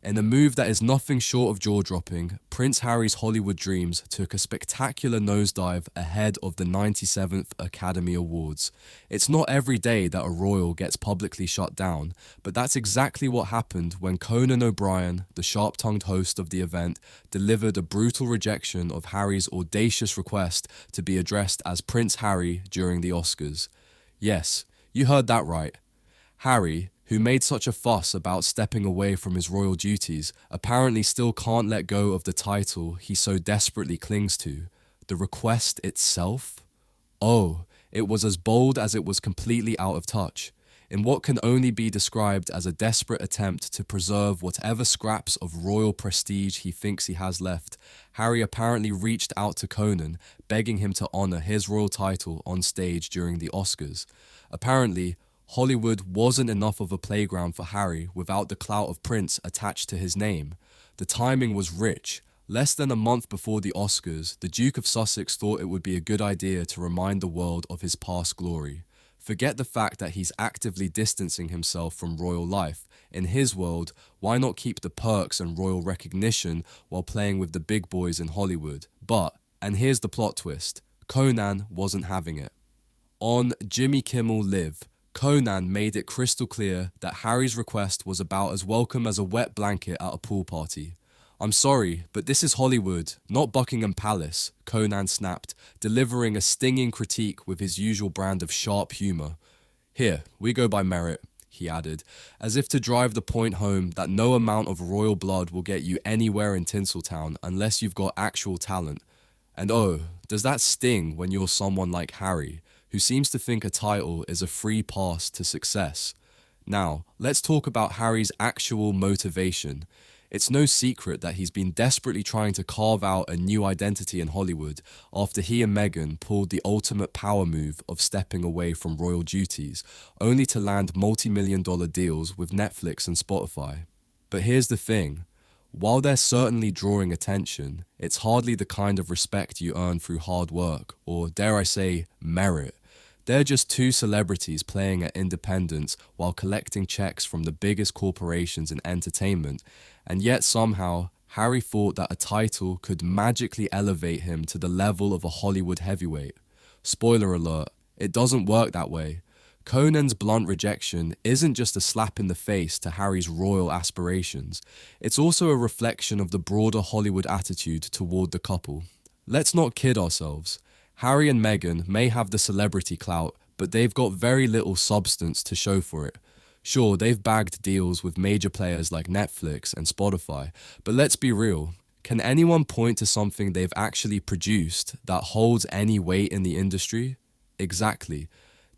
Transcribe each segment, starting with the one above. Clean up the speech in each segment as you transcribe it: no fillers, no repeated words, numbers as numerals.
In a move that is nothing short of jaw-dropping, Prince Harry's Hollywood dreams took a spectacular nosedive ahead of the 97th Academy Awards. It's not every day that a royal gets publicly shut down, but that's exactly what happened when Conan O'Brien, the sharp-tongued host of the event, delivered a brutal rejection of Harry's audacious request to be addressed as Prince Harry during the Oscars. Yes, you heard that right. Harry, who made such a fuss about stepping away from his royal duties, apparently still can't let go of the title he so desperately clings to. The request itself? Oh, it was as bold as it was completely out of touch. In what can only be described as a desperate attempt to preserve whatever scraps of royal prestige he thinks he has left, Harry apparently reached out to Conan, begging him to honor his royal title on stage during the Oscars. Apparently, Hollywood wasn't enough of a playground for Harry without the clout of Prince attached to his name. The timing was rich. Less than a month before the Oscars, the Duke of Sussex thought it would be a good idea to remind the world of his past glory. Forget the fact that he's actively distancing himself from royal life. In his world, why not keep the perks and royal recognition while playing with the big boys in Hollywood? But, and here's the plot twist, Conan wasn't having it. On Jimmy Kimmel Live, Conan made it crystal clear that Harry's request was about as welcome as a wet blanket at a pool party. "I'm sorry, but this is Hollywood, not Buckingham Palace," Conan snapped, delivering a stinging critique with his usual brand of sharp humor. "Here, we go by merit," he added, as if to drive the point home that no amount of royal blood will get you anywhere in Tinseltown unless you've got actual talent. And oh, does that sting when you're someone like Harry, who seems to think a title is a free pass to success. Now, let's talk about Harry's actual motivation. It's no secret that he's been desperately trying to carve out a new identity in Hollywood after he and Meghan pulled the ultimate power move of stepping away from royal duties, only to land multi-million-dollar deals with Netflix and Spotify. But here's the thing. While they're certainly drawing attention, it's hardly the kind of respect you earn through hard work, or dare I say, merit. They're just two celebrities playing at independence while collecting checks from the biggest corporations in entertainment, and yet somehow, Harry thought that a title could magically elevate him to the level of a Hollywood heavyweight. Spoiler alert, it doesn't work that way. Conan's blunt rejection isn't just a slap in the face to Harry's royal aspirations, it's also a reflection of the broader Hollywood attitude toward the couple. Let's not kid ourselves. Harry and Meghan may have the celebrity clout, but they've got very little substance to show for it. Sure, they've bagged deals with major players like Netflix and Spotify, but let's be real. Can anyone point to something they've actually produced that holds any weight in the industry? Exactly.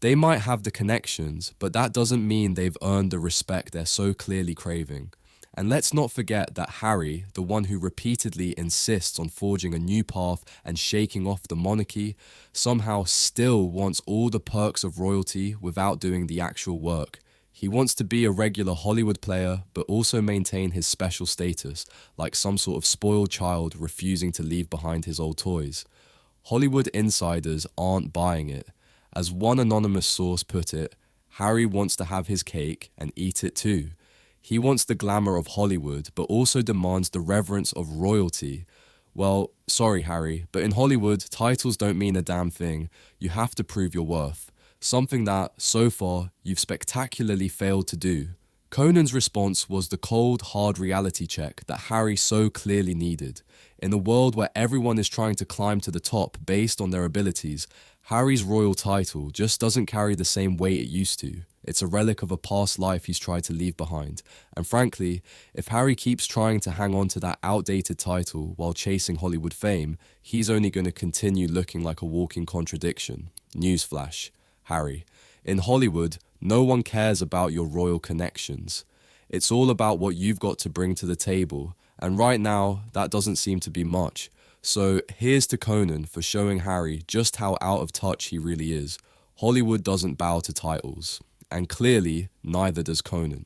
They might have the connections, but that doesn't mean they've earned the respect they're so clearly craving. And let's not forget that Harry, the one who repeatedly insists on forging a new path and shaking off the monarchy, somehow still wants all the perks of royalty without doing the actual work. He wants to be a regular Hollywood player, but also maintain his special status, like some sort of spoiled child refusing to leave behind his old toys. Hollywood insiders aren't buying it. As one anonymous source put it, Harry wants to have his cake and eat it too. He wants the glamour of Hollywood, but also demands the reverence of royalty. Well, sorry Harry, but in Hollywood, titles don't mean a damn thing. You have to prove your worth. Something that, so far, you've spectacularly failed to do. Conan's response was the cold, hard reality check that Harry so clearly needed. In a world where everyone is trying to climb to the top based on their abilities, Harry's royal title just doesn't carry the same weight it used to. It's a relic of a past life he's tried to leave behind. And frankly, if Harry keeps trying to hang on to that outdated title while chasing Hollywood fame, he's only going to continue looking like a walking contradiction. Newsflash. Harry. In Hollywood, no one cares about your royal connections. It's all about what you've got to bring to the table, and right now, that doesn't seem to be much. So here's to Conan for showing Harry just how out of touch he really is. Hollywood doesn't bow to titles, and clearly, neither does Conan.